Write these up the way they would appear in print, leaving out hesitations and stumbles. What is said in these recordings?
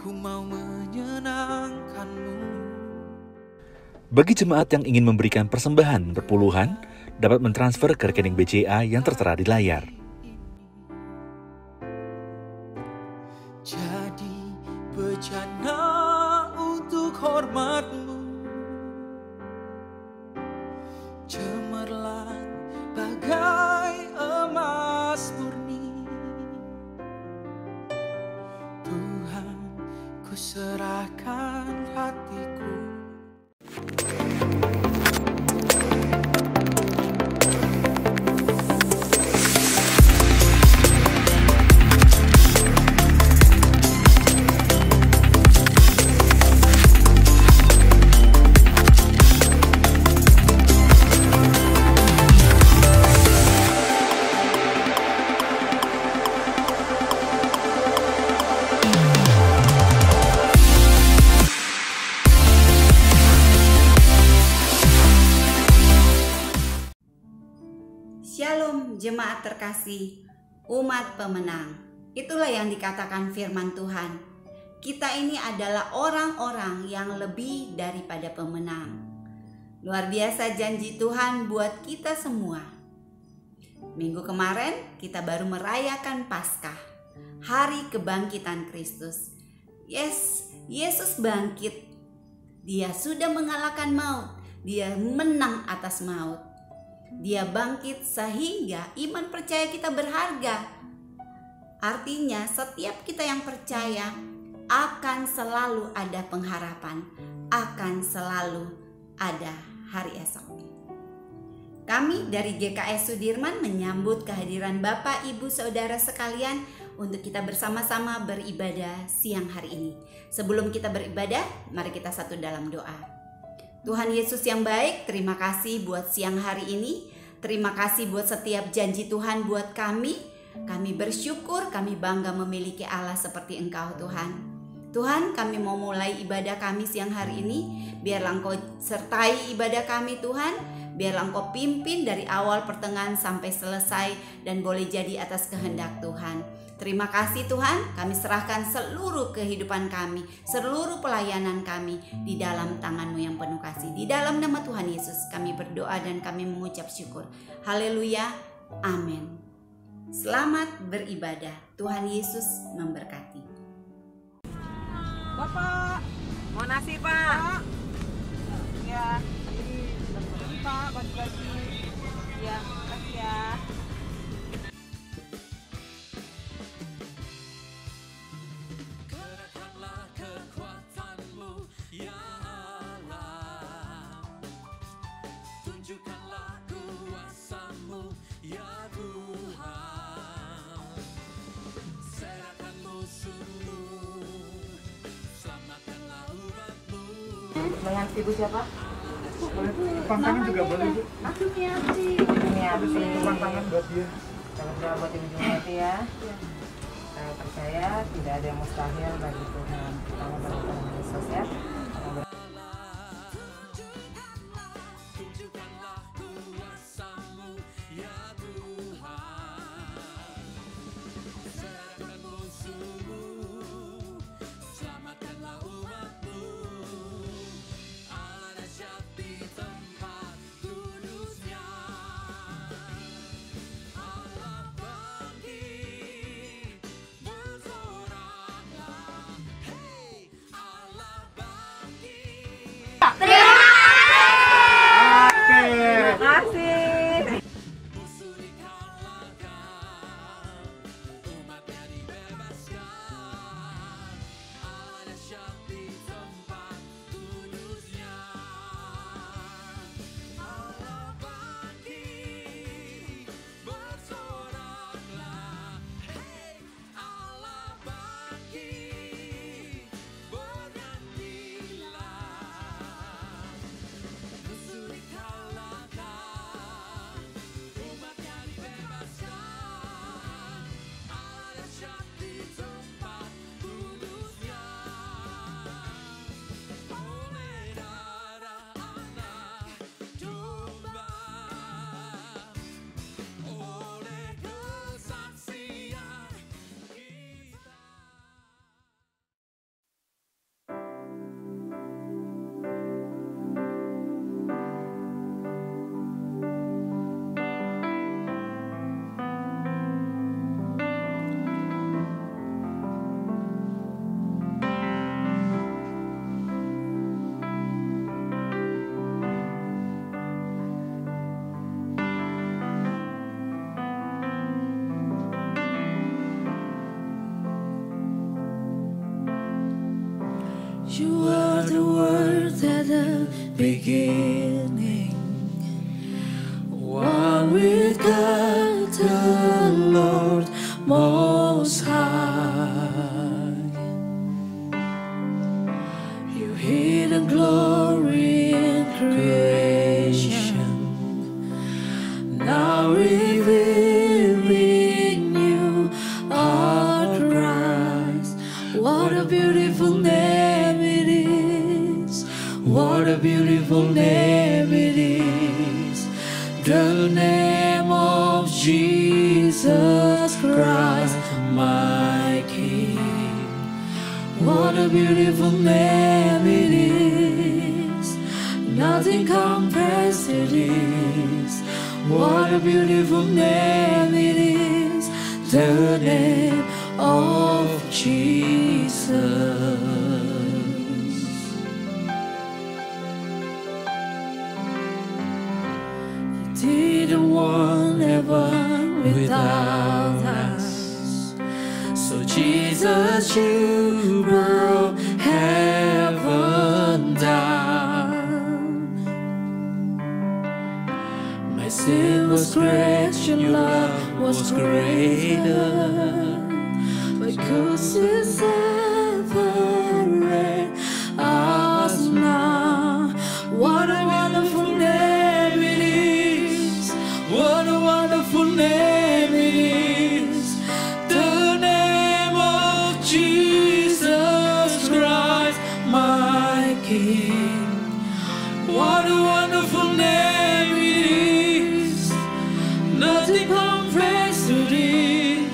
Ku mau menyenangkanmu. Bagi jemaat yang ingin memberikan persembahan berpuluhan, dapat mentransfer ke rekening BCA yang tertera di layar. Jadi bejana untuk hormatmu, cemerlang bagai emas murni. Tuhan, ku serahkan hatiku. Shalom jemaat terkasih, umat pemenang. Itulah yang dikatakan firman Tuhan. Kita ini adalah orang-orang yang lebih daripada pemenang. Luar biasa janji Tuhan buat kita semua. Minggu kemarin kita baru merayakan Paskah, hari kebangkitan Kristus. Yes, Yesus bangkit. Dia sudah mengalahkan maut. Dia menang atas maut. Dia bangkit sehingga iman percaya kita berharga. Artinya setiap kita yang percaya akan selalu ada pengharapan, akan selalu ada hari esok. Kami dari GKS Sudirman menyambut kehadiran Bapak, Ibu, Saudara sekalian untuk kita bersama-sama beribadah siang hari ini. Sebelum kita beribadah, mari kita satu dalam doa. Tuhan Yesus yang baik, terima kasih buat siang hari ini. Terima kasih buat setiap janji Tuhan buat kami. Kami bersyukur, kami bangga memiliki Allah seperti Engkau Tuhan. Tuhan, kami mau mulai ibadah kami siang hari ini. Biarlah Engkau sertai ibadah kami Tuhan. Biarlah Engkau pimpin dari awal pertengahan sampai selesai dan boleh jadi atas kehendak Tuhan. Terima kasih Tuhan, kami serahkan seluruh kehidupan kami, seluruh pelayanan kami di dalam tangan-Mu yang penuh kasih. Di dalam nama Tuhan Yesus kami berdoa dan kami mengucap syukur. Haleluya, amin. Selamat beribadah, Tuhan Yesus memberkati. Bapak, mau nasi Pak? Ya, ini Pak, baju-baju. Ya, makasih ya. Dengan ibu siapa? Pantangan juga boleh Bu. Aku Miati. Miati. Pantangan buat dia. Salam doa buat ibu Miati ya. Saya percaya tidak ada yang mustahil bagi Tuhan. Kita berdoa Yesus ya. You are the word at the beginning, one with God the Lord Most High. You hidden glory in creation, now revealing you are Christ. What a beautiful name it is, what a beautiful name it is, the name of Jesus Christ, my King. What a beautiful name it is, nothing compares to this. What a beautiful name it is, the name of Jesus. You didn't want heaven without us, so Jesus, you broke heaven down. My sin was great, your love was greater. But cause you separate us now. What a wonderful name it is, what a wonderful name it is, the name of Jesus Christ, my King. What a wonderful name it is, nothing compares to this.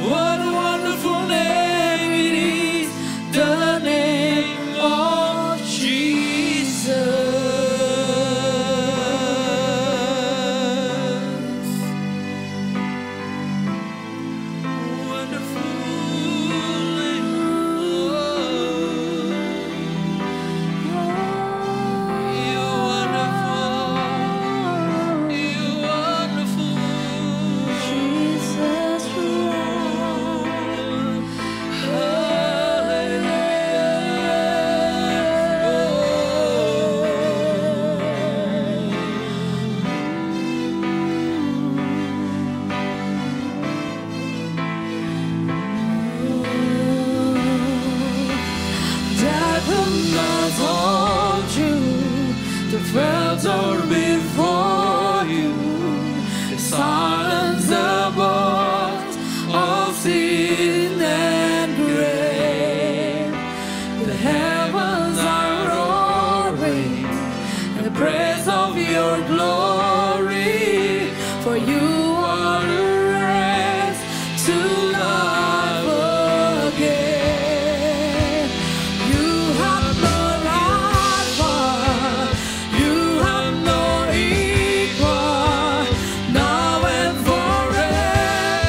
What a wonderful name it is, the name of Jesus. Wonderful name. You're wonderful. You're wonderful. Jesus felt or before you, silence the voice of sin and grave. The heavens are roaring in the praise of your glory, for you are the raised to life again. You have no rival, you have no equal, now and forever.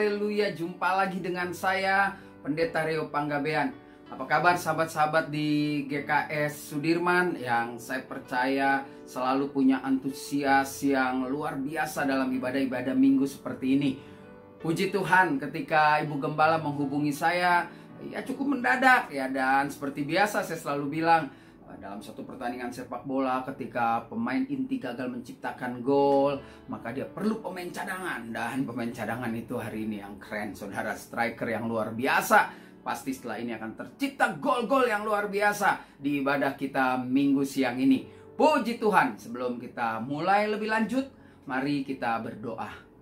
haleluya. Jumpa lagi dengan saya, Pendeta Rio Panggabean. Apa kabar sahabat-sahabat di GKS Sudirman yang saya percaya selalu punya antusias yang luar biasa dalam ibadah-ibadah minggu seperti ini. Puji Tuhan, ketika Ibu Gembala menghubungi saya, ya cukup mendadak ya, dan seperti biasa saya selalu bilang, dalam satu pertandingan sepak bola ketika pemain inti gagal menciptakan gol, maka dia perlu pemain cadangan. Dan pemain cadangan itu hari ini yang keren, saudara, striker yang luar biasa. Pasti setelah ini akan tercipta gol-gol yang luar biasa di ibadah kita minggu siang ini. Puji Tuhan, sebelum kita mulai lebih lanjut, mari kita berdoa.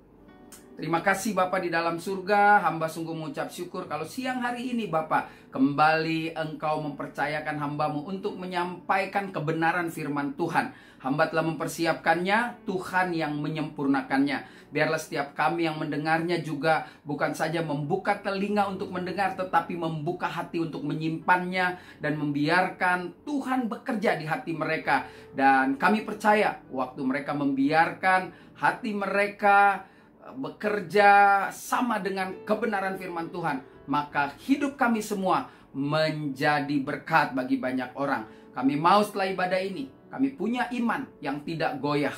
Terima kasih Bapa di dalam surga, hamba sungguh mengucap syukur kalau siang hari ini Bapa kembali Engkau mempercayakan hambamu untuk menyampaikan kebenaran firman Tuhan. Hamba telah mempersiapkannya, Tuhan yang menyempurnakannya. Biarlah setiap kami yang mendengarnya juga bukan saja membuka telinga untuk mendengar, tetapi membuka hati untuk menyimpannya dan membiarkan Tuhan bekerja di hati mereka. Dan kami percaya waktu mereka membiarkan hati mereka bekerja sama dengan kebenaran firman Tuhan, maka hidup kami semua menjadi berkat bagi banyak orang. Kami mau setelah ibadah ini, kami punya iman yang tidak goyah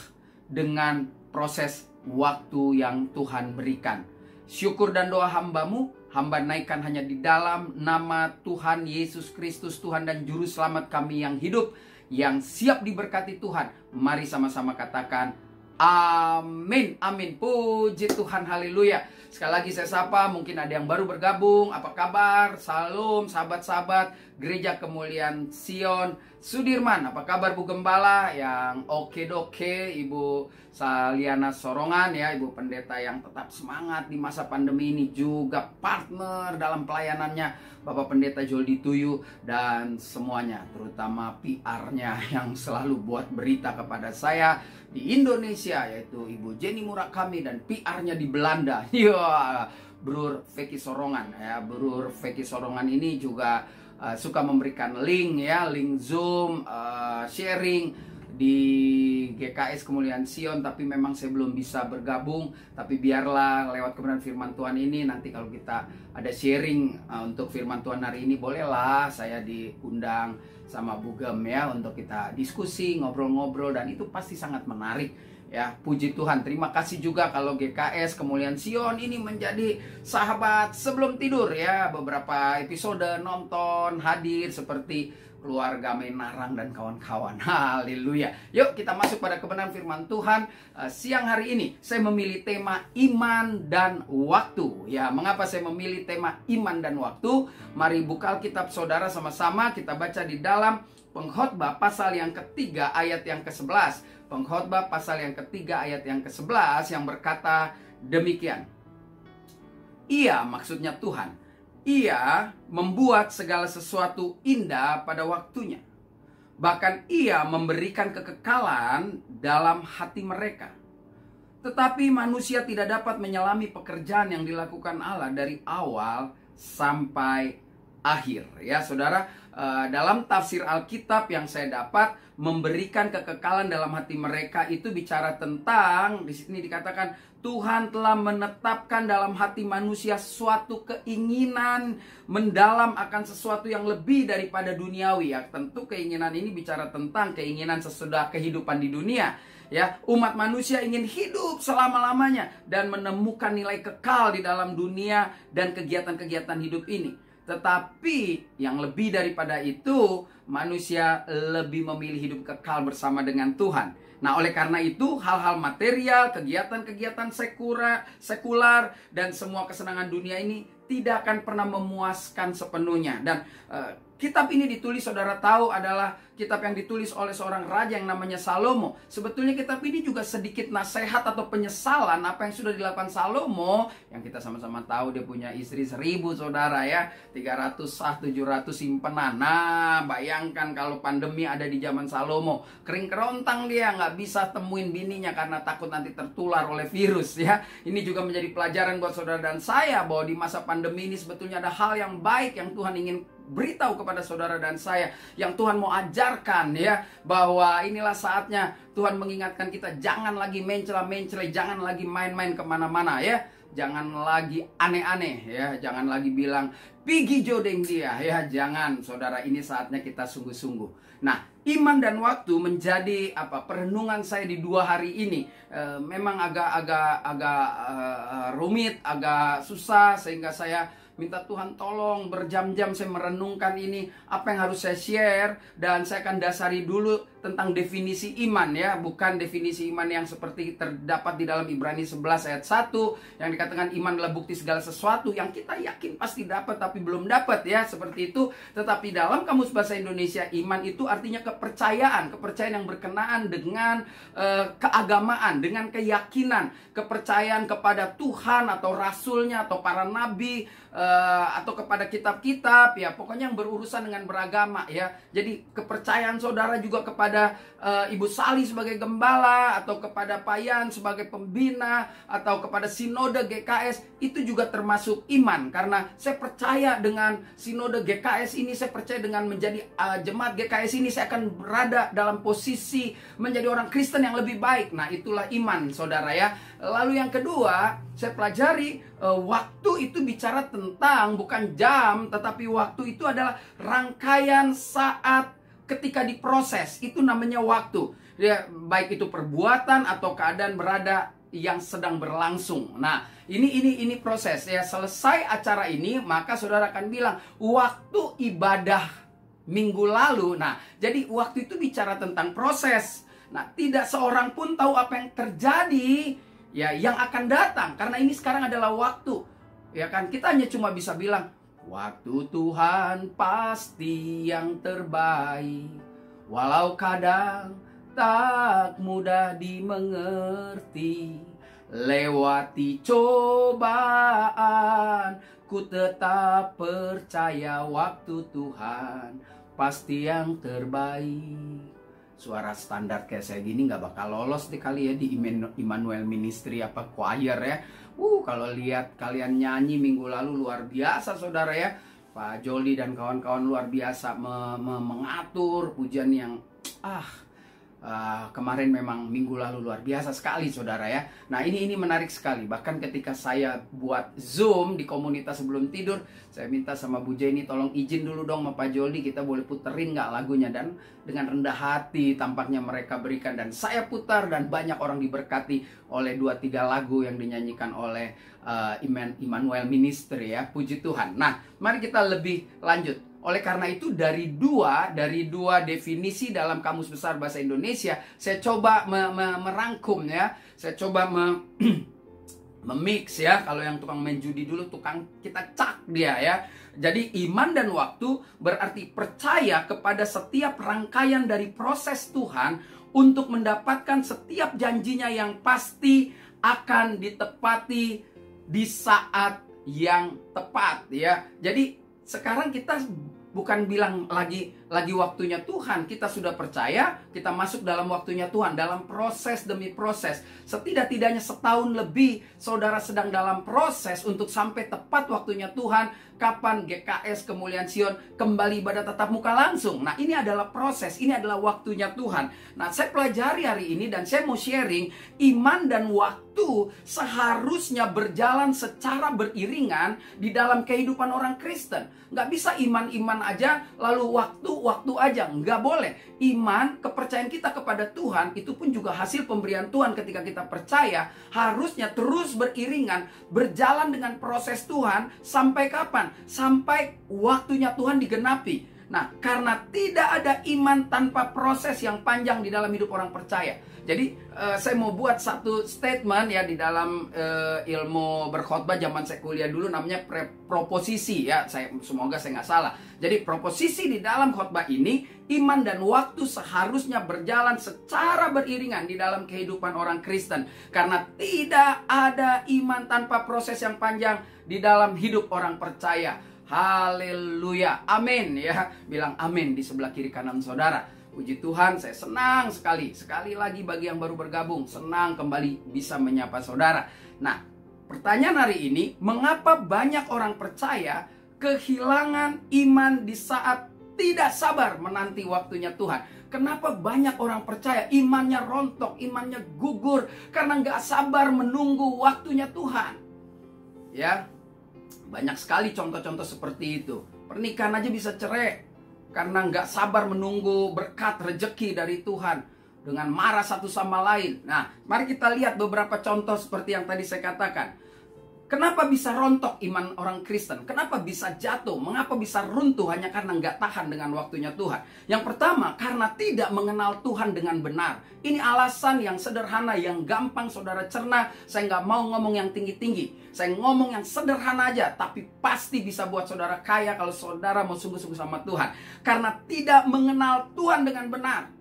dengan proses waktu yang Tuhan berikan. Syukur dan doa hambamu, hamba naikkan hanya di dalam nama Tuhan Yesus Kristus, Tuhan dan Juru Selamat kami yang hidup, yang siap diberkati Tuhan. Mari sama-sama katakan amin, amin. Puji Tuhan, haleluya. Sekali lagi saya sapa, mungkin ada yang baru bergabung. Apa kabar? Salam sahabat-sahabat Gereja Kemuliaan Sion Sudirman. Apa kabar Bu Gembala yang oke-doke, Ibu Saliana Sorongan ya, Ibu Pendeta yang tetap semangat di masa pandemi ini, juga partner dalam pelayanannya Bapak Pendeta Joldi Tuyu dan semuanya, terutama PR-nya yang selalu buat berita kepada saya di Indonesia, yaitu Ibu Jenny Murakami, dan PR-nya di Belanda. Ya, Brur Veki Sorongan ya. Brur Veki Sorongan ini juga suka memberikan link ya, link Zoom, sharing di GKS Kemuliaan Sion, tapi memang saya belum bisa bergabung. Tapi biarlah lewat kebenaran firman Tuhan ini, nanti kalau kita ada sharing untuk firman Tuhan hari ini, bolehlah saya diundang sama Bu Gem ya, untuk kita diskusi, ngobrol-ngobrol, dan itu pasti sangat menarik ya. Puji Tuhan. Terima kasih juga kalau GKS Kemuliaan Sion ini menjadi sahabat sebelum tidur ya. Beberapa episode nonton, hadir seperti keluarga Menarang dan kawan-kawan. Haleluya. Yuk kita masuk pada kebenaran firman Tuhan. Siang hari ini saya memilih tema iman dan waktu. Ya, mengapa saya memilih tema iman dan waktu? Mari buka Alkitab saudara sama-sama, kita baca di dalam Pengkhotbah pasal yang ketiga ayat yang ke-11. Pengkhotbah pasal yang ketiga ayat yang ke-11 yang berkata demikian. Ia, maksudnya Tuhan, Ia membuat segala sesuatu indah pada waktunya. Bahkan Ia memberikan kekekalan dalam hati mereka. Tetapi manusia tidak dapat menyelami pekerjaan yang dilakukan Allah dari awal sampai akhir. Ya saudara, dalam tafsir Alkitab yang saya dapat, memberikan kekekalan dalam hati mereka itu bicara tentang, di sini dikatakan Tuhan telah menetapkan dalam hati manusia suatu keinginan mendalam akan sesuatu yang lebih daripada duniawi. Ya, tentu keinginan ini bicara tentang keinginan sesudah kehidupan di dunia. Ya, umat manusia ingin hidup selama-lamanya dan menemukan nilai kekal di dalam dunia dan kegiatan-kegiatan hidup ini. Tetapi yang lebih daripada itu, manusia lebih memilih hidup kekal bersama dengan Tuhan. Nah, oleh karena itu, hal-hal material, kegiatan-kegiatan sekular, dan semua kesenangan dunia ini tidak akan pernah memuaskan sepenuhnya. Dan kitab ini ditulis, saudara tahu, adalah kitab yang ditulis oleh seorang raja yang namanya Salomo. Sebetulnya kitab ini juga sedikit nasihat atau penyesalan apa yang sudah dilakukan Salomo. Yang kita sama-sama tahu dia punya istri 1000 saudara ya. 300 sah, 700 simpenan. Nah, bayangkan kalau pandemi ada di zaman Salomo. Kering kerontang dia, nggak bisa temuin bininya karena takut nanti tertular oleh virus ya. Ini juga menjadi pelajaran buat saudara dan saya bahwa di masa pandemi ini sebetulnya ada hal yang baik yang Tuhan ingin beritahu kepada saudara dan saya, yang Tuhan mau ajarkan ya, bahwa inilah saatnya Tuhan mengingatkan kita jangan lagi mencela-mencela, jangan lagi main-main kemana-mana ya. jangan lagi aneh-aneh ya, jangan lagi bilang pigi jodeng dia ya, jangan saudara, ini saatnya kita sungguh-sungguh. Nah, iman dan waktu menjadi perenungan saya di 2 hari ini. Memang agak rumit, agak susah, sehingga saya minta Tuhan tolong, berjam-jam saya merenungkan ini, apa yang harus saya share. Dan saya akan dasari dulu tentang definisi iman ya, bukan definisi iman yang seperti terdapat di dalam Ibrani 11 ayat 1 yang dikatakan iman adalah bukti segala sesuatu yang kita yakin pasti dapat tapi belum dapat ya, seperti itu. Tetapi dalam Kamus Bahasa Indonesia, iman itu artinya kepercayaan yang berkenaan dengan keagamaan, dengan keyakinan, kepercayaan kepada Tuhan atau rasulnya atau para nabi, atau kepada kitab-kitab ya, pokoknya yang berurusan dengan beragama ya. Jadi kepercayaan saudara juga kepada Ibu Sali sebagai gembala, atau kepada Payan sebagai pembina, atau kepada sinode GKS, itu juga termasuk iman. Karena saya percaya dengan sinode GKS ini, saya percaya dengan menjadi jemaat GKS ini, saya akan berada dalam posisi menjadi orang Kristen yang lebih baik. Nah, itulah iman saudara ya. Lalu yang kedua, saya pelajari waktu itu bicara tentang bukan jam, tetapi waktu itu adalah rangkaian saat ketika diproses, itu namanya waktu ya, baik itu perbuatan atau keadaan berada yang sedang berlangsung. Nah, ini proses ya. Selesai acara ini, maka saudara akan bilang waktu ibadah minggu lalu. Nah, jadi waktu itu bicara tentang proses. Nah, tidak seorang pun tahu apa yang terjadi ya, yang akan datang, karena ini sekarang adalah waktu ya kan. Kita hanya cuma bisa bilang waktu Tuhan pasti yang terbaik, walau kadang tak mudah dimengerti. Lewati cobaan, ku tetap percaya waktu Tuhan pasti yang terbaik. Suara standar kayak saya gini nggak bakal lolos deh kali ya di Immanuel Ministry choir ya. Kalau lihat kalian nyanyi minggu lalu luar biasa saudara ya. Pak Joli dan kawan-kawan luar biasa mengatur pujian yang kemarin memang minggu lalu luar biasa sekali saudara ya. Nah, ini menarik sekali. Bahkan ketika saya buat Zoom di komunitas sebelum tidur, saya minta sama Bu Jenny, tolong izin dulu dong sama Pak Joli, kita boleh puterin nggak lagunya. Dan dengan rendah hati tampaknya mereka berikan, dan saya putar, dan banyak orang diberkati oleh 2-3 lagu yang dinyanyikan oleh Immanuel Ministry ya. Puji Tuhan. Nah, mari kita lebih lanjut. Oleh karena itu dari dua definisi dalam Kamus Besar Bahasa Indonesia, saya coba merangkum ya. Saya coba memix ya. Kalau yang tukang main judi dulu, tukang kita cak dia ya. Jadi iman dan waktu berarti percaya kepada setiap rangkaian dari proses Tuhan untuk mendapatkan setiap janjinya yang pasti akan ditepati di saat yang tepat ya. Jadi sekarang kita bukan bilang lagi waktunya Tuhan, kita sudah percaya, kita masuk dalam waktunya Tuhan, dalam proses demi proses. Setidak-tidaknya setahun lebih saudara sedang dalam proses untuk sampai tepat waktunya Tuhan, kapan GKS Kemuliaan Sion kembali ibadah tatap muka langsung. Nah, ini adalah proses, ini adalah waktunya Tuhan. Nah, saya pelajari hari ini dan saya mau sharing, iman dan waktu seharusnya berjalan secara beriringan di dalam kehidupan orang Kristen. Nggak bisa iman-iman aja lalu waktu aja, nggak boleh. Iman, kepercayaan kita kepada Tuhan itu pun juga hasil pemberian Tuhan. Ketika kita percaya, harusnya terus beriringan, berjalan dengan proses Tuhan. Sampai kapan? Sampai waktunya Tuhan digenapi. Nah, karena tidak ada iman tanpa proses yang panjang di dalam hidup orang percaya. Jadi saya mau buat satu statement ya di dalam ilmu berkhotbah zaman saya kuliah dulu, namanya proposisi ya. Semoga saya nggak salah. Jadi proposisi di dalam khotbah ini, iman dan waktu seharusnya berjalan secara beriringan di dalam kehidupan orang Kristen. Karena tidak ada iman tanpa proses yang panjang di dalam hidup orang percaya. Haleluya, amin ya. Bilang amin di sebelah kiri kanan saudara. Puji Tuhan, saya senang sekali. Sekali lagi bagi yang baru bergabung, senang kembali bisa menyapa saudara. Nah, pertanyaan hari ini, mengapa banyak orang percaya kehilangan iman di saat tidak sabar menanti waktunya Tuhan? Kenapa banyak orang percaya imannya rontok, imannya gugur karena nggak sabar menunggu waktunya Tuhan? ya. Banyak sekali contoh-contoh seperti itu. Pernikahan aja bisa cerai karena nggak sabar menunggu berkat rezeki dari Tuhan, dengan marah satu sama lain. Nah, mari kita lihat beberapa contoh seperti yang tadi saya katakan. Kenapa bisa rontok iman orang Kristen? Kenapa bisa jatuh? Mengapa bisa runtuh hanya karena nggak tahan dengan waktunya Tuhan? Yang pertama, karena tidak mengenal Tuhan dengan benar. Ini alasan yang sederhana, yang gampang saudara cerna. Saya nggak mau ngomong yang tinggi-tinggi. Saya ngomong yang sederhana aja, tapi pasti bisa buat saudara kaya kalau saudara mau sungguh-sungguh sama Tuhan. Karena tidak mengenal Tuhan dengan benar.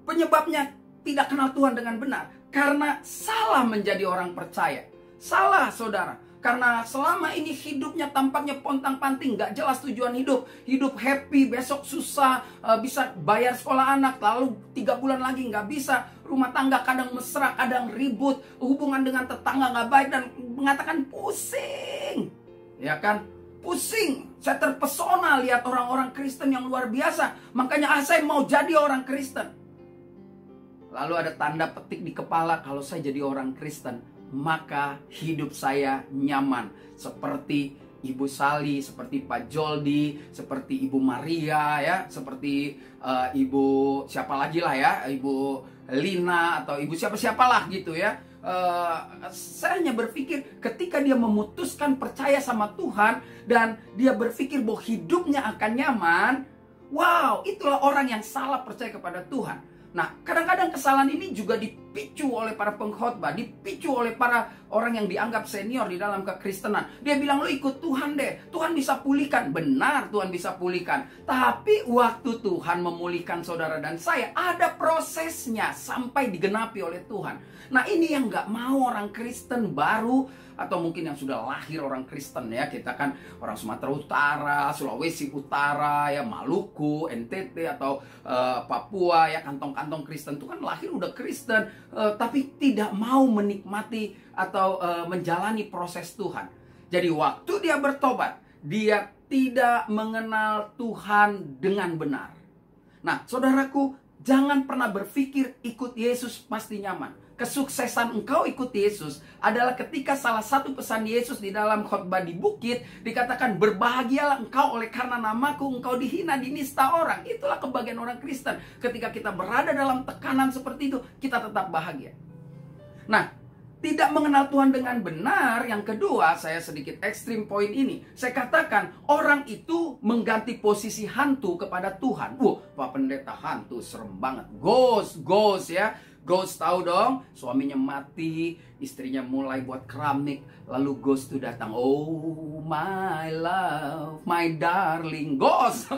Penyebabnya tidak kenal Tuhan dengan benar karena salah menjadi orang percaya. Salah saudara, karena selama ini hidupnya tampaknya pontang-panting, gak jelas tujuan hidup. Hidup happy, besok susah, bisa bayar sekolah anak, lalu 3 bulan lagi gak bisa. Rumah tangga kadang mesra, kadang ribut, hubungan dengan tetangga gak baik, dan mengatakan pusing. Ya kan? Pusing. Saya terpesona lihat orang-orang Kristen yang luar biasa. Makanya saya mau jadi orang Kristen. Lalu ada tanda petik di kepala, kalau saya jadi orang Kristen, maka hidup saya nyaman. Seperti Ibu Sali, seperti Pak Joldi, seperti Ibu Maria, ya, seperti Ibu siapa lagi lah ya, Ibu Lina atau Ibu siapa-siapalah gitu ya. Saya hanya berpikir ketika dia memutuskan percaya sama Tuhan dan dia berpikir bahwa hidupnya akan nyaman, wow, itulah orang yang salah percaya kepada Tuhan. Nah, kadang-kadang kesalahan ini juga dipicu oleh para pengkhotbah, dipicu oleh para orang yang dianggap senior di dalam kekristenan. Dia bilang, lo ikut Tuhan deh, Tuhan bisa pulihkan. Benar, Tuhan bisa pulihkan. Tapi waktu Tuhan memulihkan saudara dan saya, ada prosesnya sampai digenapi oleh Tuhan. Nah, ini yang gak mau orang Kristen baru, atau mungkin yang sudah lahir orang Kristen ya. Kita kan orang Sumatera Utara, Sulawesi Utara, ya Maluku, NTT atau Papua ya, kantong-kantong Kristen itu kan lahir udah Kristen, tapi tidak mau menikmati atau menjalani proses Tuhan. Jadi waktu dia bertobat, dia tidak mengenal Tuhan dengan benar. Nah, saudaraku, jangan pernah berpikir ikut Yesus pasti nyaman. Kesuksesan engkau ikut Yesus adalah ketika salah satu pesan Yesus di dalam khotbah di bukit dikatakan, berbahagialah engkau oleh karena namaku engkau dihina, dinista orang. Itulah kebahagiaan orang Kristen. Ketika kita berada dalam tekanan seperti itu, kita tetap bahagia. Nah, tidak mengenal Tuhan dengan benar. Yang kedua, saya sedikit ekstrim poin ini. Saya katakan, orang itu mengganti posisi hantu kepada Tuhan. Pak Pendeta, hantu serem banget. Ghost ya. Ghost tahu dong, suaminya mati, istrinya mulai buat keramik, lalu ghost itu datang. Oh my love, my darling. Ghost,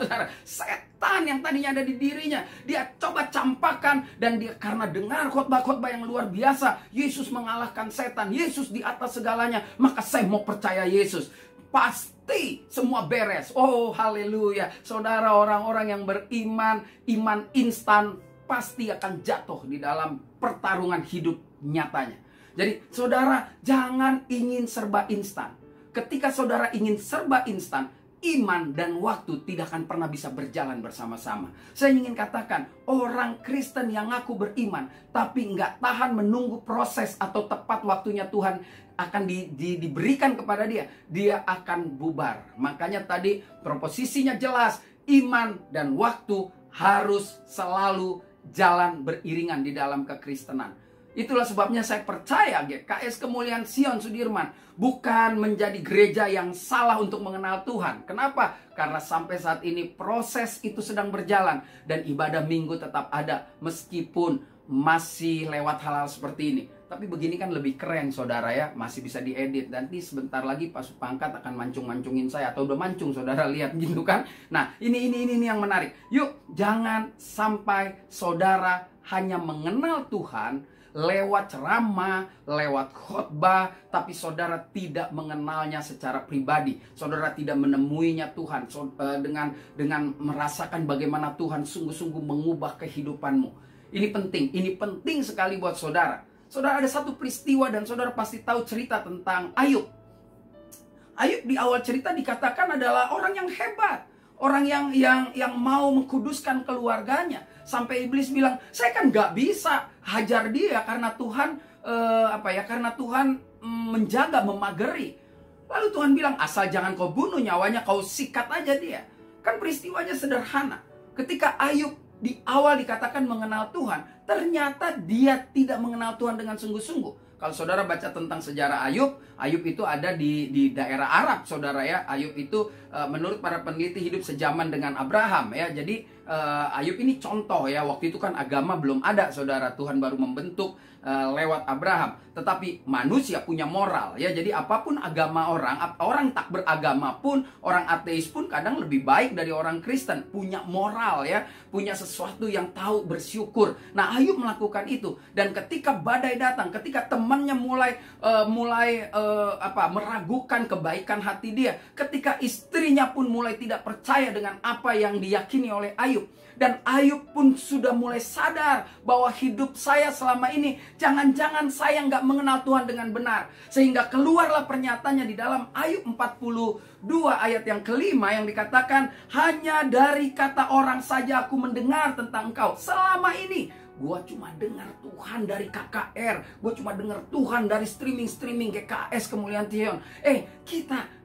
setan yang tadinya ada di dirinya, dia coba campakkan. Dan dia karena dengar khotbah-khotbah yang luar biasa, Yesus mengalahkan setan, Yesus di atas segalanya, maka saya mau percaya Yesus. Pasti semua beres. Oh haleluya. Saudara, orang-orang yang beriman, iman instan, pasti akan jatuh di dalam pertarungan hidup nyatanya. Jadi saudara, jangan ingin serba instan. Ketika saudara ingin serba instan, iman dan waktu tidak akan pernah bisa berjalan bersama-sama. Saya ingin katakan, orang Kristen yang ngaku beriman tapi nggak tahan menunggu proses atau tepat waktunya Tuhan akan diberikan kepada dia, dia akan bubar. Makanya tadi proposisinya jelas, iman dan waktu harus selalu jalan beriringan di dalam kekristenan. Itulah sebabnya saya percaya GKS Kemuliaan Sion Sudirman bukan menjadi gereja yang salah untuk mengenal Tuhan. Kenapa? Karena sampai saat ini proses itu sedang berjalan dan ibadah minggu tetap ada meskipun masih lewat hal-hal seperti ini. Tapi begini kan lebih keren saudara ya, masih bisa diedit. Nanti sebentar lagi Pak Supangkat akan mancung-mancungin saya, atau udah mancung saudara lihat gitu kan. Nah ini yang menarik. Yuk, jangan sampai saudara hanya mengenal Tuhan lewat ceramah, lewat khotbah, tapi saudara tidak mengenalnya secara pribadi. Saudara tidak menemuinya Tuhan dengan merasakan bagaimana Tuhan sungguh-sungguh mengubah kehidupanmu. Ini penting sekali buat saudara. Saudara, ada satu peristiwa dan saudara pasti tahu cerita tentang Ayub. Ayub di awal cerita dikatakan adalah orang yang hebat, orang yang mau mengkuduskan keluarganya. Sampai iblis bilang, saya kan nggak bisa hajar dia karena Tuhan karena Tuhan menjaga, memageri. Lalu Tuhan bilang, asal jangan kau bunuh nyawanya, kau sikat aja dia. Kan peristiwanya sederhana. Ketika Ayub di awal dikatakan mengenal Tuhan, ternyata dia tidak mengenal Tuhan dengan sungguh-sungguh. Kalau saudara baca tentang sejarah Ayub, Ayub itu ada di daerah Arab, saudara ya. Ayub itu menurut para peneliti hidup sejaman dengan Abraham ya. Jadi Ayub ini contoh ya. Waktu itu kan agama belum ada, saudara. Tuhan baru membentuk lewat Abraham. Tetapi manusia punya moral ya. Jadi apapun agama orang tak beragama pun, orang ateis pun kadang lebih baik dari orang Kristen. Punya moral ya, punya sesuatu yang tahu bersyukur. Nah, Ayub melakukan itu. Dan ketika badai datang, ketika temannya mulai meragukan kebaikan hati dia, ketika istrinya pun mulai tidak percaya dengan apa yang diyakini oleh Ayub, dan Ayub pun sudah mulai sadar bahwa hidup saya selama ini, jangan-jangan saya nggak mengenal Tuhan dengan benar. Sehingga keluarlah pernyataannya di dalam Ayub 42 ayat yang kelima yang dikatakan, hanya dari kata orang saja aku mendengar tentang engkau. Selama ini gue cuma dengar Tuhan dari KKR, gue cuma dengar Tuhan dari streaming GKS Kemuliaan Tion.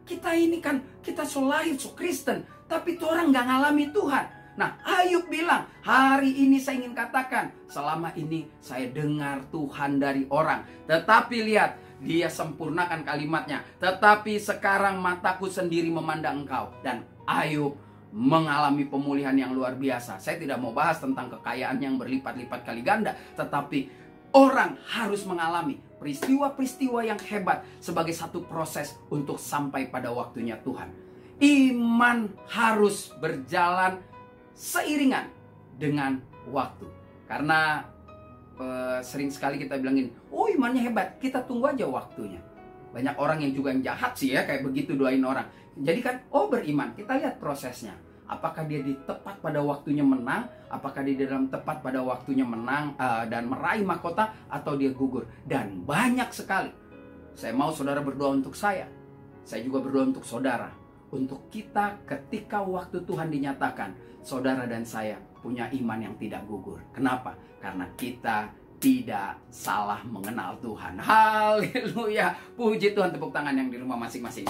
Kita ini kan, kita so lahir, so Kristen, tapi tuh orang nggak ngalami Tuhan. Nah, Ayub bilang, hari ini saya ingin katakan, selama ini saya dengar Tuhan dari orang. Tetapi lihat, dia sempurnakan kalimatnya. Tetapi sekarang mataku sendiri memandang engkau. Dan Ayub mengalami pemulihan yang luar biasa. Saya tidak mau bahas tentang kekayaan yang berlipat-lipat kali ganda. Tetapi orang harus mengalami peristiwa-peristiwa yang hebat sebagai satu proses untuk sampai pada waktunya Tuhan. Iman harus berjalan seiringan dengan waktu. Karena sering sekali kita bilangin, oh imannya hebat, kita tunggu aja waktunya. Banyak orang yang juga yang jahat sih ya, kayak begitu doain orang. Jadi kan, oh beriman, kita lihat prosesnya. Apakah dia di tepat pada waktunya menang, apakah dia dalam tepat pada waktunya menang dan meraih mahkota, atau dia gugur. Dan banyak sekali. Saya mau saudara berdoa untuk saya juga berdoa untuk saudara. Untuk kita ketika waktu Tuhan dinyatakan, saudara dan saya punya iman yang tidak gugur. Kenapa? Karena kita tidak salah mengenal Tuhan. Haleluya. Puji Tuhan, tepuk tangan yang di rumah masing-masing.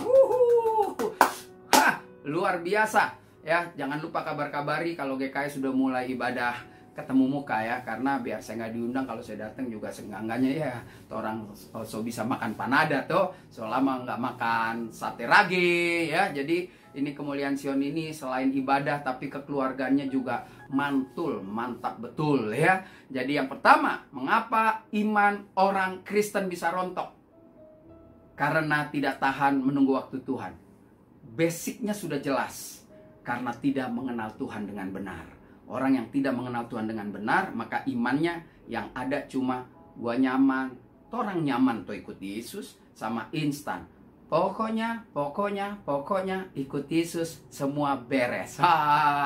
Luar biasa. Ya, jangan lupa kabar-kabari kalau GKI sudah mulai ibadah ketemu muka ya, karena biar saya nggak diundang, kalau saya datang juga seenggak-enggaknya ya orang so bisa makan panada tuh selama nggak makan sate rage ya. Jadi ini Kemuliaan Sion ini selain ibadah tapi kekeluarganya juga mantul, mantap betul ya. Jadi yang pertama, mengapa iman orang Kristen bisa rontok? Karena tidak tahan menunggu waktu Tuhan. Basicnya sudah jelas, karena tidak mengenal Tuhan dengan benar. Orang yang tidak mengenal Tuhan dengan benar, maka imannya yang ada cuma gua nyaman, orang nyaman tuh ikut Yesus, sama instan. Pokoknya ikut Yesus semua beres.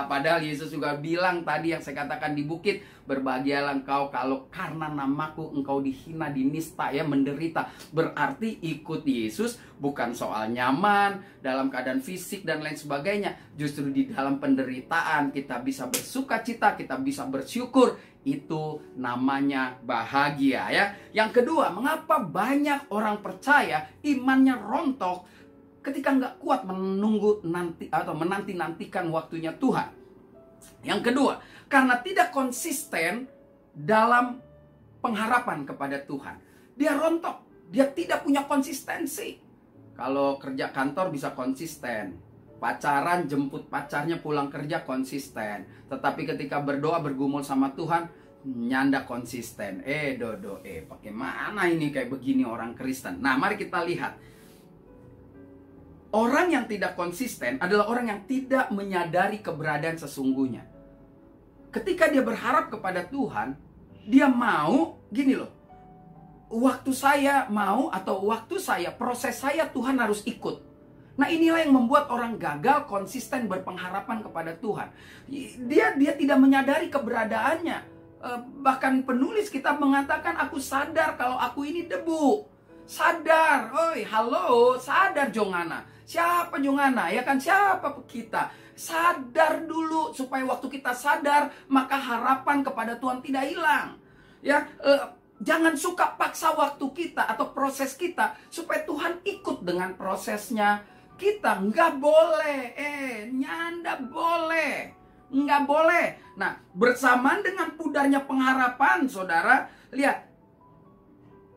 Padahal Yesus juga bilang tadi yang saya katakan di bukit, berbahagialah engkau kalau karena namaku engkau dihina, dinista ya, menderita. Berarti ikut Yesus bukan soal nyaman dalam keadaan fisik dan lain sebagainya. Justru di dalam penderitaan kita bisa bersuka cita, kita bisa bersyukur. Itu namanya bahagia ya. Yang kedua, mengapa banyak orang percaya imannya rontok ketika nggak kuat menunggu nanti atau menanti-nantikan waktunya Tuhan? Yang kedua, karena tidak konsisten dalam pengharapan kepada Tuhan. Dia rontok, dia tidak punya konsistensi. Kalau kerja kantor bisa konsisten, pacaran jemput pacarnya pulang kerja konsisten. Tetapi ketika berdoa bergumul sama Tuhan, nyanda konsisten. Pakai mana ini kayak begini orang Kristen? Nah, mari kita lihat. Orang yang tidak konsisten adalah orang yang tidak menyadari keberadaan sesungguhnya. Ketika dia berharap kepada Tuhan, dia mau gini loh. Waktu saya mau atau waktu saya, proses saya Tuhan harus ikut. Nah, inilah yang membuat orang gagal konsisten berpengharapan kepada Tuhan. Dia tidak menyadari keberadaannya. Bahkan penulis kitab mengatakan, aku sadar kalau aku ini debu. Sadar, oi, halo, sadar Jongana. Siapa Jongana? Ya kan, siapa kita? Sadar dulu supaya waktu kita sadar, maka harapan kepada Tuhan tidak hilang. Ya, jangan suka paksa waktu kita atau proses kita supaya Tuhan ikut dengan prosesnya kita. Nggak boleh, nyanda boleh. Nggak boleh. Nah, bersamaan dengan pudarnya pengharapan, saudara, lihat,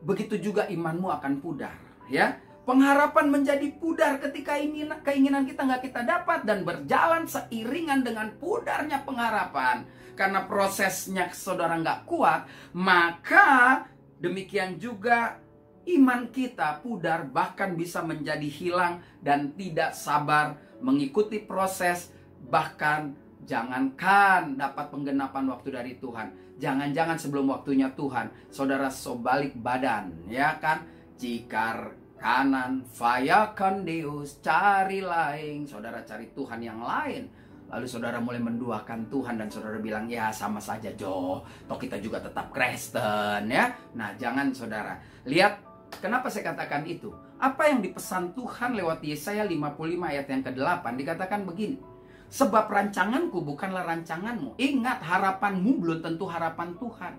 begitu juga imanmu akan pudar, ya. Pengharapan menjadi pudar ketika keinginan kita nggak kita dapat, dan berjalan seiringan dengan pudarnya pengharapan. Karena prosesnya saudara nggak kuat, maka demikian juga iman kita pudar, bahkan bisa menjadi hilang dan tidak sabar mengikuti proses, bahkan jangankan dapat penggenapan waktu dari Tuhan, jangan-jangan sebelum waktunya Tuhan, saudara sobalik badan, ya kan? Jikar kanan, fayakan Deus, cari lain, saudara cari Tuhan yang lain. Lalu saudara mulai menduakan Tuhan dan saudara bilang, ya sama saja Jo, toh kita juga tetap Kristen, ya. Nah, jangan saudara. Lihat, kenapa saya katakan itu? Apa yang dipesan Tuhan lewat Yesaya 55 ayat yang ke-8, dikatakan begini. Sebab rancanganku bukanlah rancanganmu. Ingat, harapanmu belum tentu harapan Tuhan.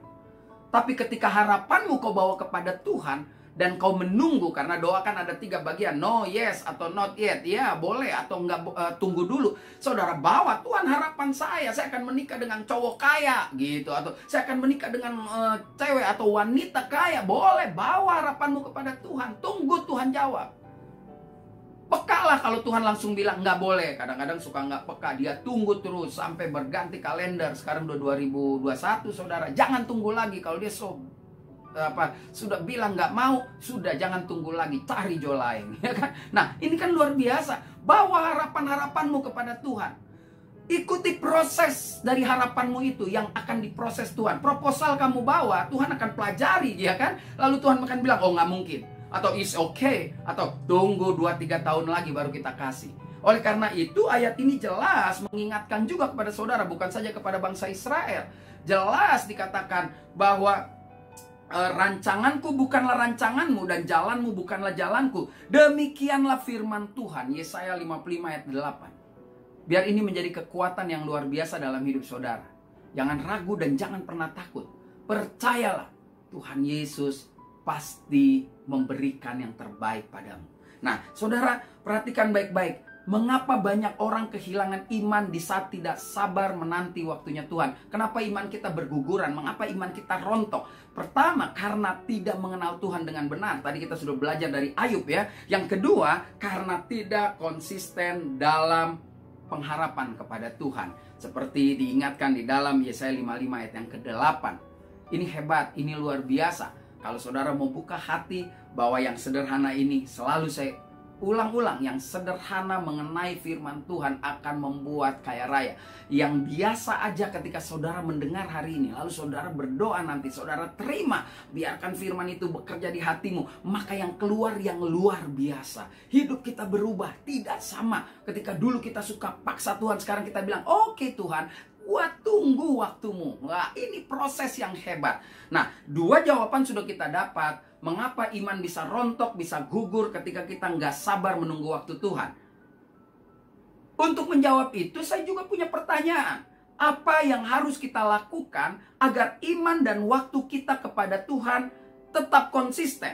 Tapi ketika harapanmu kau bawa kepada Tuhan, dan kau menunggu, karena doa kan ada 3 bagian, no, yes, atau not yet. Ya, boleh atau enggak, tunggu dulu. Saudara bawa, Tuhan harapan saya akan menikah dengan cowok kaya gitu, atau saya akan menikah dengan cewek atau wanita kaya. Boleh, bawa harapanmu kepada Tuhan. Tunggu Tuhan jawab. Pekalah kalau Tuhan langsung bilang nggak boleh. Kadang-kadang suka nggak peka, dia tunggu terus sampai berganti kalender. Sekarang udah 2021, saudara. Jangan tunggu lagi. Kalau dia sudah bilang nggak mau, sudah jangan tunggu lagi, cari jo lain, ya kan? Nah, ini kan luar biasa. Bawa harapan-harapanmu kepada Tuhan. Ikuti proses dari harapanmu itu yang akan diproses Tuhan. Proposal kamu bawa, Tuhan akan pelajari, ya kan? Lalu Tuhan akan bilang, oh nggak mungkin, atau is okay, atau tunggu 2-3 tahun lagi baru kita kasih. Oleh karena itu ayat ini jelas mengingatkan juga kepada saudara, bukan saja kepada bangsa Israel. Jelas dikatakan bahwa rancanganku bukanlah rancanganmu dan jalanmu bukanlah jalanku. Demikianlah firman Tuhan, Yesaya 55 ayat 8. Biar ini menjadi kekuatan yang luar biasa dalam hidup saudara. Jangan ragu dan jangan pernah takut. Percayalah, Tuhan Yesus pasti memberikan yang terbaik padamu. Nah, saudara, perhatikan baik-baik. Mengapa banyak orang kehilangan iman di saat tidak sabar menanti waktunya Tuhan? Kenapa iman kita berguguran? Mengapa iman kita rontok? Pertama, karena tidak mengenal Tuhan dengan benar. Tadi kita sudah belajar dari Ayub, ya. Yang kedua, karena tidak konsisten dalam pengharapan kepada Tuhan. Seperti diingatkan di dalam Yesaya 55 ayat yang ke-8. Ini hebat, ini luar biasa. Kalau saudara mau buka hati bahwa yang sederhana ini, selalu saya ulang-ulang, yang sederhana mengenai firman Tuhan akan membuat kaya raya. Yang biasa aja ketika saudara mendengar hari ini, lalu saudara berdoa nanti, saudara terima, biarkan firman itu bekerja di hatimu, maka yang keluar yang luar biasa. Hidup kita berubah, tidak sama. Ketika dulu kita suka paksa Tuhan, sekarang kita bilang, oke Tuhan, gua tunggu waktumu. Wah, ini proses yang hebat. Nah, 2 jawaban sudah kita dapat. Mengapa iman bisa rontok, bisa gugur ketika kita nggak sabar menunggu waktu Tuhan? Untuk menjawab itu, saya juga punya pertanyaan. Apa yang harus kita lakukan agar iman dan waktu kita kepada Tuhan tetap konsisten?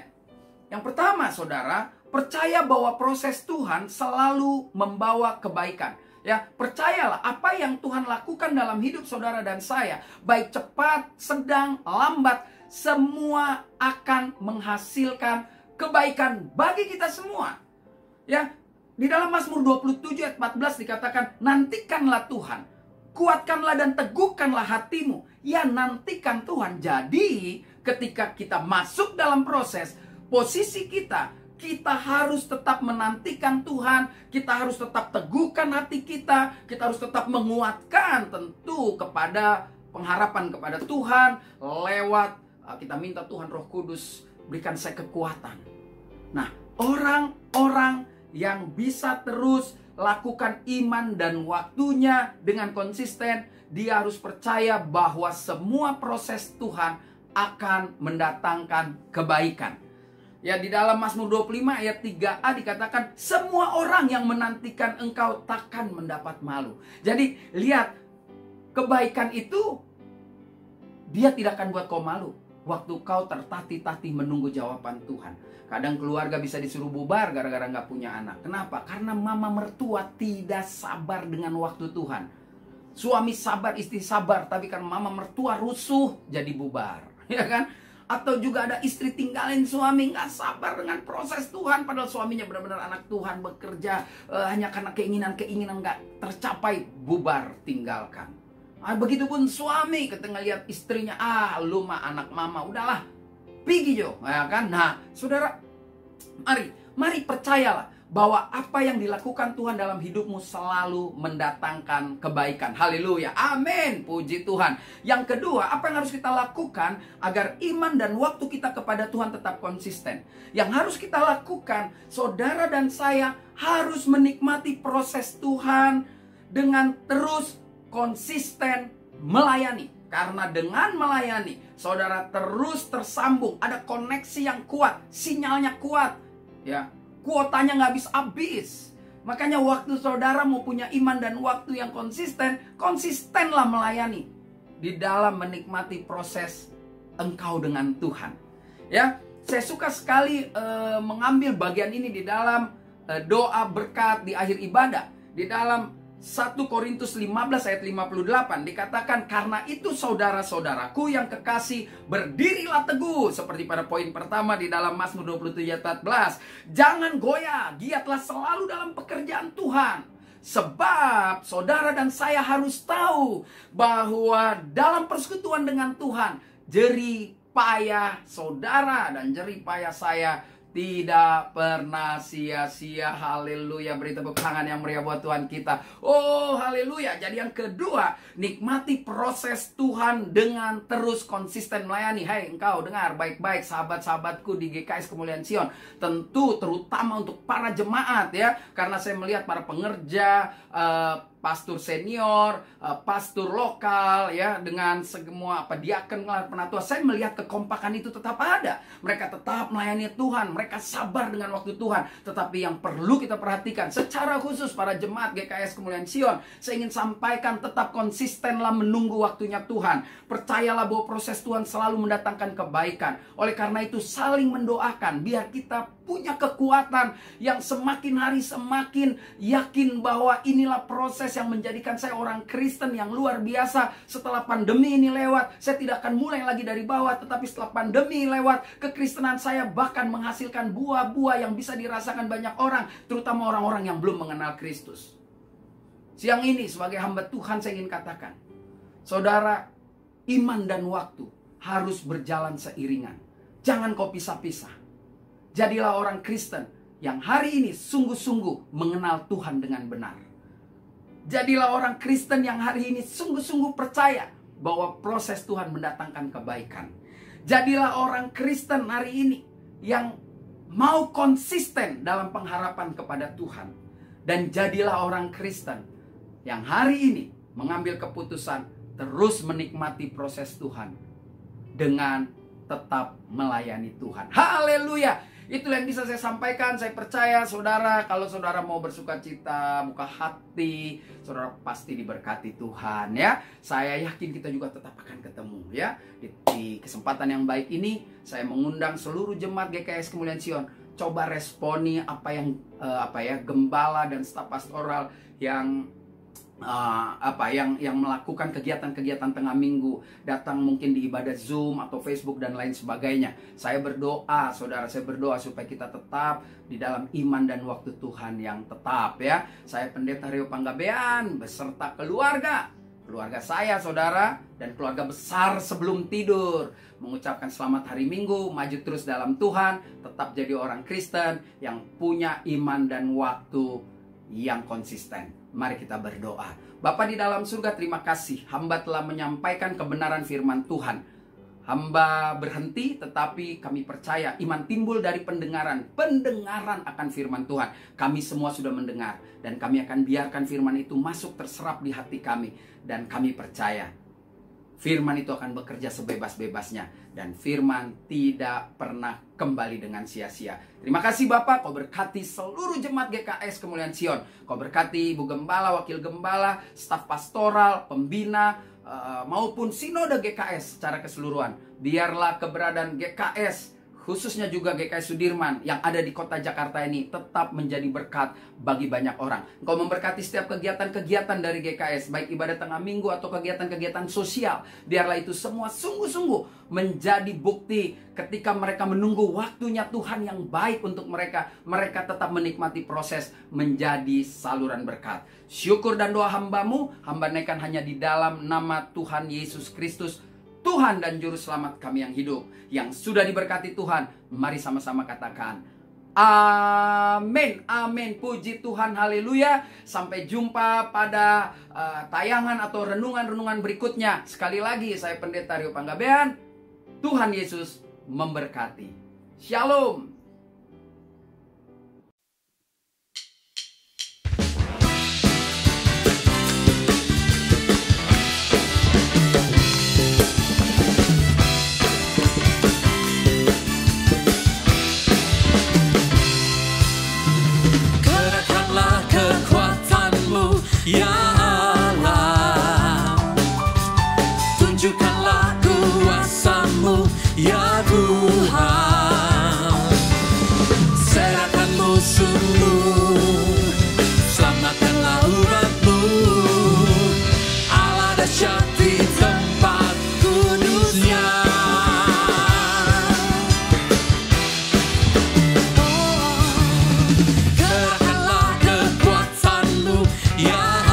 Yang pertama, saudara, percaya bahwa proses Tuhan selalu membawa kebaikan. Ya, percayalah apa yang Tuhan lakukan dalam hidup saudara dan saya, baik cepat, sedang, lambat, semua akan menghasilkan kebaikan bagi kita semua. Ya, di dalam Mazmur 27 ayat 14 dikatakan, nantikanlah Tuhan, kuatkanlah dan teguhkanlah hatimu. Ya, nantikan Tuhan. Jadi, ketika kita masuk dalam proses, posisi kita harus tetap menantikan Tuhan, kita harus tetap teguhkan hati kita harus tetap menguatkan tentu kepada pengharapan kepada Tuhan lewat kita minta Tuhan Roh Kudus berikan saya kekuatan. Nah, orang-orang yang bisa terus lakukan iman dan waktunya dengan konsisten, dia harus percaya bahwa semua proses Tuhan akan mendatangkan kebaikan. Ya, di dalam Mazmur 25 ayat 3a dikatakan, semua orang yang menantikan engkau takkan mendapat malu. Jadi, lihat, kebaikan itu dia tidak akan buat kau malu. waktu kau tertatih-tatih menunggu jawaban Tuhan. Kadang keluarga bisa disuruh bubar gara-gara nggak punya anak. Kenapa? Karena mama mertua tidak sabar dengan waktu Tuhan. Suami sabar, istri sabar, tapi karena mama mertua rusuh jadi bubar, ya kan? Atau juga ada istri tinggalin suami, nggak sabar dengan proses Tuhan, padahal suaminya benar-benar anak Tuhan, bekerja hanya karena keinginan-keinginan nggak tercapai, bubar, tinggalkan. Begitupun suami ketika lihat istrinya, lu mah anak mama, udahlah, pergi jo, ya kan? Nah, saudara, mari percayalah bahwa apa yang dilakukan Tuhan dalam hidupmu selalu mendatangkan kebaikan. Haleluya, amin, puji Tuhan. Yang kedua, apa yang harus kita lakukan agar iman dan waktu kita kepada Tuhan tetap konsisten? Yang harus kita lakukan, saudara dan saya harus menikmati proses Tuhan dengan terus konsisten melayani. Karena dengan melayani, saudara terus tersambung, ada koneksi yang kuat, sinyalnya kuat, ya, kuotanya nggak habis-habis. Makanya waktu saudara mau punya iman dan waktu yang konsisten, konsistenlah melayani di dalam menikmati proses engkau dengan Tuhan. Ya, saya suka sekali mengambil bagian ini di dalam doa berkat di akhir ibadah. Di dalam 1 Korintus 15 ayat 58 dikatakan, karena itu saudara-saudaraku yang kekasih, berdirilah teguh. Seperti pada poin pertama di dalam Mazmur 27 ayat 14. Jangan goyah, giatlah selalu dalam pekerjaan Tuhan. Sebab saudara dan saya harus tahu bahwa dalam persekutuan dengan Tuhan, jerih payah saudara dan jerih payah saya tidak pernah sia-sia. Haleluya, beri tepuk tangan yang meriah buat Tuhan kita. Oh, haleluya. Jadi yang kedua, nikmati proses Tuhan dengan terus konsisten melayani. Hai, engkau dengar baik-baik sahabat-sahabatku di GKS Kemuliaan Sion. Tentu terutama untuk para jemaat ya. Karena saya melihat para pengerja, pastor senior, pastor lokal ya, dengan semua diaken, penatua, saya melihat kekompakan itu tetap ada. Mereka tetap melayani Tuhan, mereka sabar dengan waktu Tuhan. Tetapi yang perlu kita perhatikan secara khusus para jemaat GKS Kemuliaan Sion, saya ingin sampaikan tetap konsistenlah menunggu waktunya Tuhan. Percayalah bahwa proses Tuhan selalu mendatangkan kebaikan. Oleh karena itu saling mendoakan biar kita punya kekuatan yang semakin hari semakin yakin bahwa inilah proses yang menjadikan saya orang Kristen yang luar biasa. Setelah pandemi ini lewat, saya tidak akan mulai lagi dari bawah, tetapi setelah pandemi lewat, kekristenan saya bahkan menghasilkan buah-buah yang bisa dirasakan banyak orang, terutama orang-orang yang belum mengenal Kristus. Siang ini sebagai hamba Tuhan saya ingin katakan, saudara, iman dan waktu harus berjalan seiringan. Jangan kau pisah-pisah. Jadilah orang Kristen yang hari ini sungguh-sungguh mengenal Tuhan dengan benar. Jadilah orang Kristen yang hari ini sungguh-sungguh percaya bahwa proses Tuhan mendatangkan kebaikan. Jadilah orang Kristen hari ini yang mau konsisten dalam pengharapan kepada Tuhan. Dan jadilah orang Kristen yang hari ini mengambil keputusan terus menikmati proses Tuhan dengan tetap melayani Tuhan. Haleluya! Itulah yang bisa saya sampaikan. Saya percaya saudara, kalau saudara mau bersuka cita, buka hati, saudara pasti diberkati Tuhan ya. Saya yakin kita juga tetap akan ketemu ya. Di kesempatan yang baik ini, saya mengundang seluruh jemaat GKS Kemuliaan Sion, coba responi apa yang gembala dan staf pastoral yang yang melakukan kegiatan-kegiatan tengah minggu, datang mungkin di ibadah Zoom atau Facebook dan lain sebagainya. Saya berdoa, saudara, saya berdoa supaya kita tetap di dalam iman dan waktu Tuhan yang tetap ya. Saya Pendeta Rio Panggabean beserta keluarga saya, saudara, dan keluarga besar sebelum tidur mengucapkan selamat hari Minggu, maju terus dalam Tuhan, tetap jadi orang Kristen yang punya iman dan waktu yang konsisten. Mari kita berdoa. Bapa di dalam surga, terima kasih. Hamba telah menyampaikan kebenaran firman Tuhan. Hamba berhenti, tetapi kami percaya iman timbul dari pendengaran. Pendengaran akan firman Tuhan. Kami semua sudah mendengar. Dan kami akan biarkan firman itu masuk terserap di hati kami. Dan kami percaya firman itu akan bekerja sebebas-bebasnya. Dan firman tidak pernah kembali dengan sia-sia. Terima kasih Bapak, kau berkati seluruh jemaat GKS Kemuliaan Sion. Kau berkati Ibu Gembala, Wakil Gembala, staf pastoral, pembina, maupun sinode GKS secara keseluruhan. Biarlah keberadaan GKS, khususnya juga GKS Sudirman yang ada di kota Jakarta ini, tetap menjadi berkat bagi banyak orang. Engkau memberkati setiap kegiatan-kegiatan dari GKS, baik ibadah tengah minggu atau kegiatan-kegiatan sosial. Biarlah itu semua sungguh-sungguh menjadi bukti ketika mereka menunggu waktunya Tuhan yang baik untuk mereka. Mereka tetap menikmati proses menjadi saluran berkat. Syukur dan doa hamba-Mu, hamba naikkan hanya di dalam nama Tuhan Yesus Kristus, Tuhan dan Juru Selamat kami yang hidup, yang sudah diberkati Tuhan. Mari sama-sama katakan amin, amin, puji Tuhan, haleluya. Sampai jumpa pada tayangan atau renungan-renungan berikutnya. Sekali lagi saya Pendeta Rio Panggabean. Tuhan Yesus memberkati. Shalom. Ya Allah, tunjukkanlah kuasa-Mu, ya Tuhan. Serahkan musuh-Mu, selamatkanlah umat-Mu. Allah dahsyat di tempat kudus-Nya. Kerahkanlah kekuatan-Mu, ya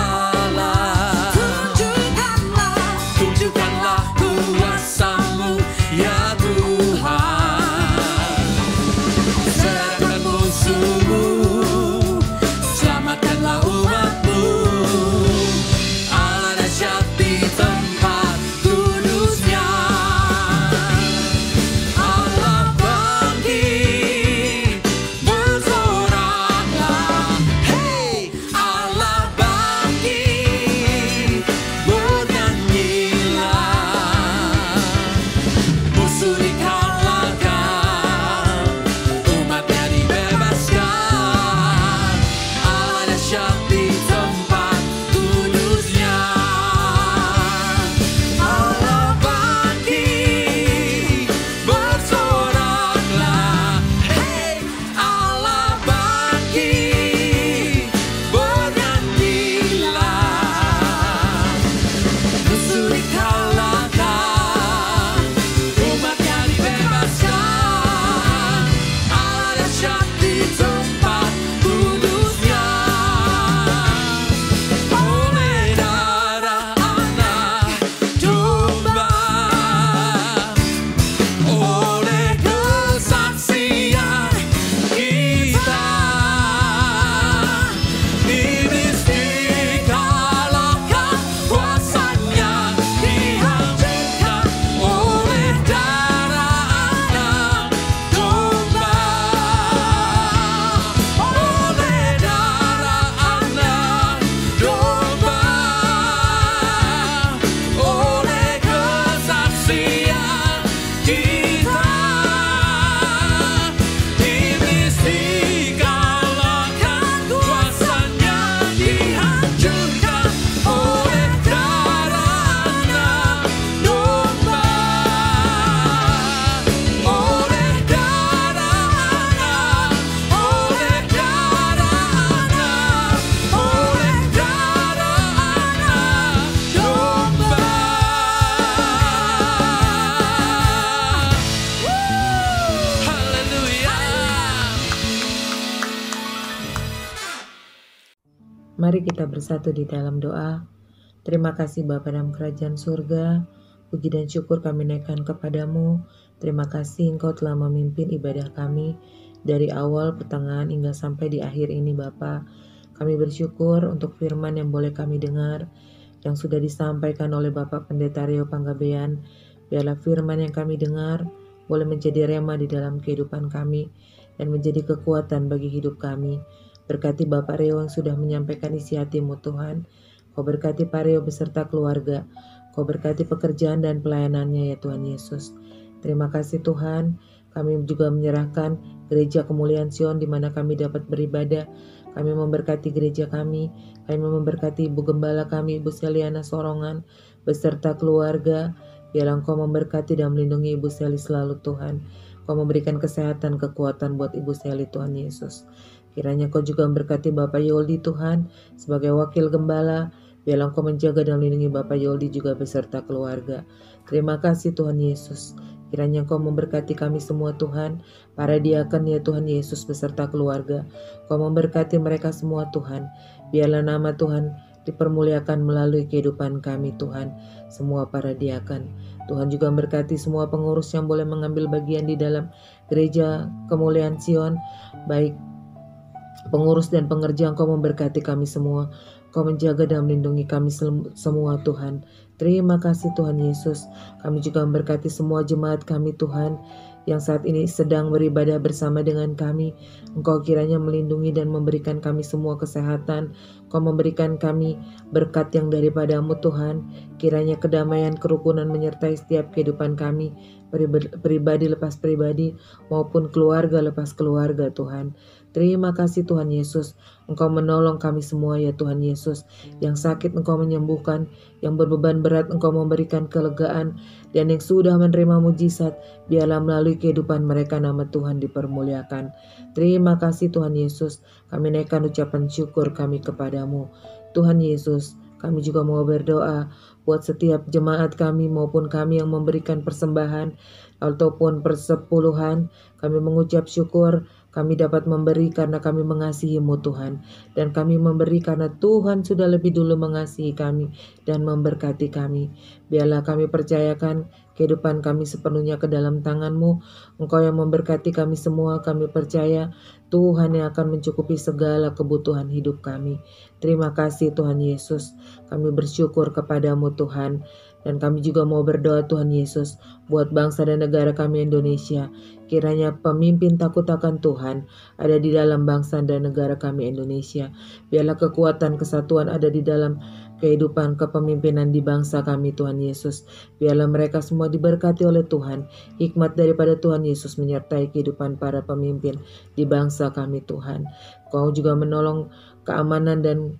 Mari kita bersatu di dalam doa. Terima kasih Bapa dalam kerajaan surga. Puji dan syukur kami naikkan kepadamu. Terima kasih Engkau telah memimpin ibadah kami dari awal, pertengahan, hingga sampai di akhir ini Bapa. Kami bersyukur untuk firman yang boleh kami dengar, yang sudah disampaikan oleh Bapak Pendeta Rio Panggabean. Biarlah firman yang kami dengar boleh menjadi rema di dalam kehidupan kami dan menjadi kekuatan bagi hidup kami. Berkati Bapak Rio yang sudah menyampaikan isi hati-Mu Tuhan. Kau berkati Pak Rio beserta keluarga. Kau berkati pekerjaan dan pelayanannya ya Tuhan Yesus. Terima kasih Tuhan. Kami juga menyerahkan gereja Kemuliaan Sion di mana kami dapat beribadah. Kami memberkati gereja kami memberkati Ibu Gembala kami, Ibu Seliana Sorongan, beserta keluarga. Biarlah Engkau memberkati dan melindungi Ibu Seli selalu Tuhan. Kau memberikan kesehatan, kekuatan buat Ibu Seli Tuhan Yesus. Kiranya Kau juga memberkati Bapak Yoldi Tuhan sebagai wakil gembala. Biarlah Engkau menjaga dan melindungi Bapak Yoldi juga beserta keluarga. Terima kasih Tuhan Yesus. Kiranya Engkau memberkati kami semua Tuhan, para diaken ya Tuhan Yesus beserta keluarga. Kau memberkati mereka semua Tuhan. Biarlah nama Tuhan dipermuliakan melalui kehidupan kami Tuhan, semua para diaken. Tuhan juga memberkati semua pengurus yang boleh mengambil bagian di dalam gereja kemuliaan Sion, baik pengurus dan pengerja. Engkau memberkati kami semua. Kau menjaga dan melindungi kami semua Tuhan. Terima kasih Tuhan Yesus. Kami juga memberkati semua jemaat kami Tuhan yang saat ini sedang beribadah bersama dengan kami. Engkau kiranya melindungi dan memberikan kami semua kesehatan. Kau memberikan kami berkat yang daripadamu Tuhan. Kiranya kedamaian, kerukunan menyertai setiap kehidupan kami, pribadi lepas pribadi maupun keluarga lepas keluarga Tuhan. Terima kasih Tuhan Yesus. Engkau menolong kami semua ya Tuhan Yesus. Yang sakit Engkau menyembuhkan, yang berbeban berat Engkau memberikan kelegaan, dan yang sudah menerima mujizat, biarlah melalui kehidupan mereka nama Tuhan dipermuliakan. Terima kasih Tuhan Yesus. Kami naikkan ucapan syukur kami kepadamu. Tuhan Yesus, kami juga mau berdoa buat setiap jemaat kami maupun kami yang memberikan persembahan ataupun persepuluhan. Kami mengucap syukur. Kami dapat memberi karena kami mengasihi-Mu Tuhan. Dan kami memberi karena Tuhan sudah lebih dulu mengasihi kami dan memberkati kami. Biarlah kami percayakan kehidupan kami sepenuhnya ke dalam tangan-Mu. Engkau yang memberkati kami semua. Kami percaya Tuhan yang akan mencukupi segala kebutuhan hidup kami. Terima kasih Tuhan Yesus. Kami bersyukur kepadamu Tuhan. Dan kami juga mau berdoa Tuhan Yesus buat bangsa dan negara kami Indonesia. Kiranya pemimpin takut akan Tuhan ada di dalam bangsa dan negara kami Indonesia. Biarlah kekuatan kesatuan ada di dalam kehidupan kepemimpinan di bangsa kami Tuhan Yesus. Biarlah mereka semua diberkati oleh Tuhan. Hikmat daripada Tuhan Yesus menyertai kehidupan para pemimpin di bangsa kami Tuhan. Kau juga menolong keamanan dan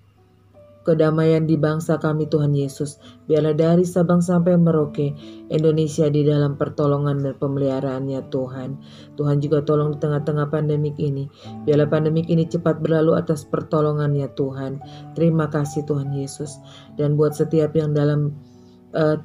kedamaian di bangsa kami Tuhan Yesus. Biarlah dari Sabang sampai Merauke, Indonesia di dalam pertolongan dan pemeliharaannya Tuhan. Tuhan juga tolong di tengah-tengah pandemik ini. Biarlah pandemik ini cepat berlalu atas pertolongannya Tuhan. Terima kasih Tuhan Yesus. Dan buat setiap yang dalam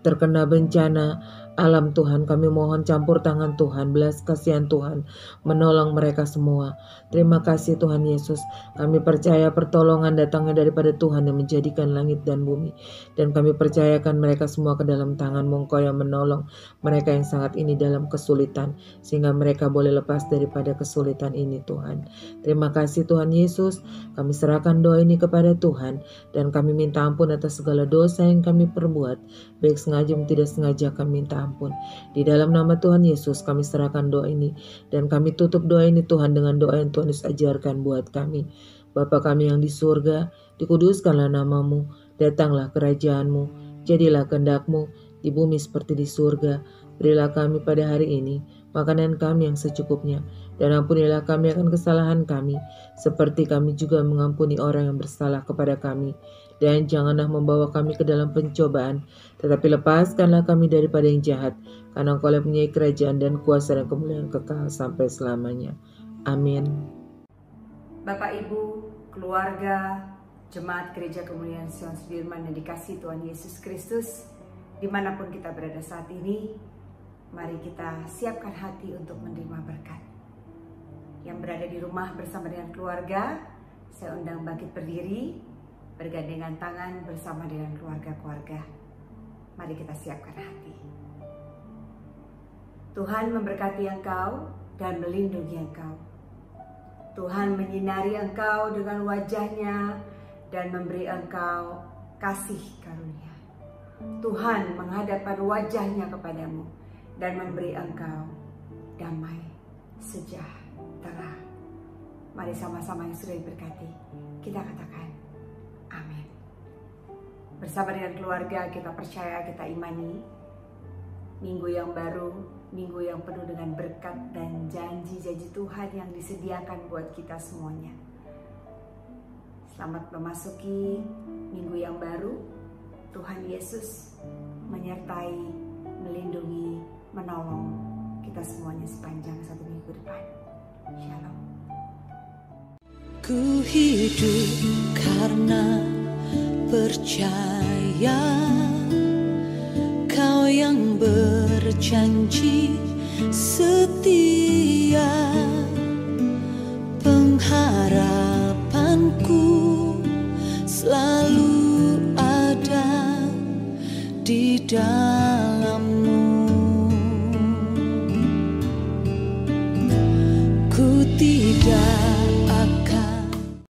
terkena bencana alam Tuhan, kami mohon campur tangan Tuhan, belas kasihan Tuhan, menolong mereka semua. Terima kasih Tuhan Yesus. Kami percaya pertolongan datangnya daripada Tuhan yang menjadikan langit dan bumi. Dan kami percayakan mereka semua ke dalam tangan-Mu. Engkau yang menolong mereka yang sangat ini dalam kesulitan, sehingga mereka boleh lepas daripada kesulitan ini Tuhan. Terima kasih Tuhan Yesus. Kami serahkan doa ini kepada Tuhan, dan kami minta ampun atas segala dosa yang kami perbuat, baik sengaja maupun tidak sengaja. Kami minta ampun. Di dalam nama Tuhan Yesus kami serahkan doa ini, dan kami tutup doa ini Tuhan dengan doa yang Tuhan Yesus ajarkan buat kami. Bapa kami yang di surga, dikuduskanlah nama-Mu, datanglah kerajaan-Mu, jadilah kehendak-Mu di bumi seperti di surga. Berilah kami pada hari ini makanan kami yang secukupnya, dan ampunilah kami akan kesalahan kami, seperti kami juga mengampuni orang yang bersalah kepada kami. Dan janganlah membawa kami ke dalam pencobaan, tetapi lepaskanlah kami daripada yang jahat, karena Engkau mempunyai kerajaan dan kuasa dan kemuliaan kekal sampai selamanya. Amin. Bapak, Ibu, keluarga, jemaat Gereja Kemuliaan Sion Sudirman yang dikasihi Tuhan Yesus Kristus, dimanapun kita berada saat ini, mari kita siapkan hati untuk menerima berkat. Yang berada di rumah bersama dengan keluarga, saya undang bangkit berdiri, bergandengan tangan bersama dengan keluarga-keluarga. Mari kita siapkan hati. Tuhan memberkati engkau dan melindungi engkau. Tuhan menyinari engkau dengan wajah-Nya dan memberi engkau kasih karunia. Tuhan menghadapkan wajah-Nya kepadamu dan memberi engkau damai sejahtera. Mari sama-sama yang sudah diberkati, kita katakan amin. Bersama dengan keluarga kita percaya, kita imani minggu yang baru, minggu yang penuh dengan berkat dan janji-janji Tuhan yang disediakan buat kita semuanya. Selamat memasuki minggu yang baru. Tuhan Yesus menyertai, melindungi, menolong kita semuanya sepanjang satu minggu depan. Shalom. Ku hidup karena percaya, Kau yang berjanji setia. Pengharapanku selalu ada di dalam-Mu. Ku tidak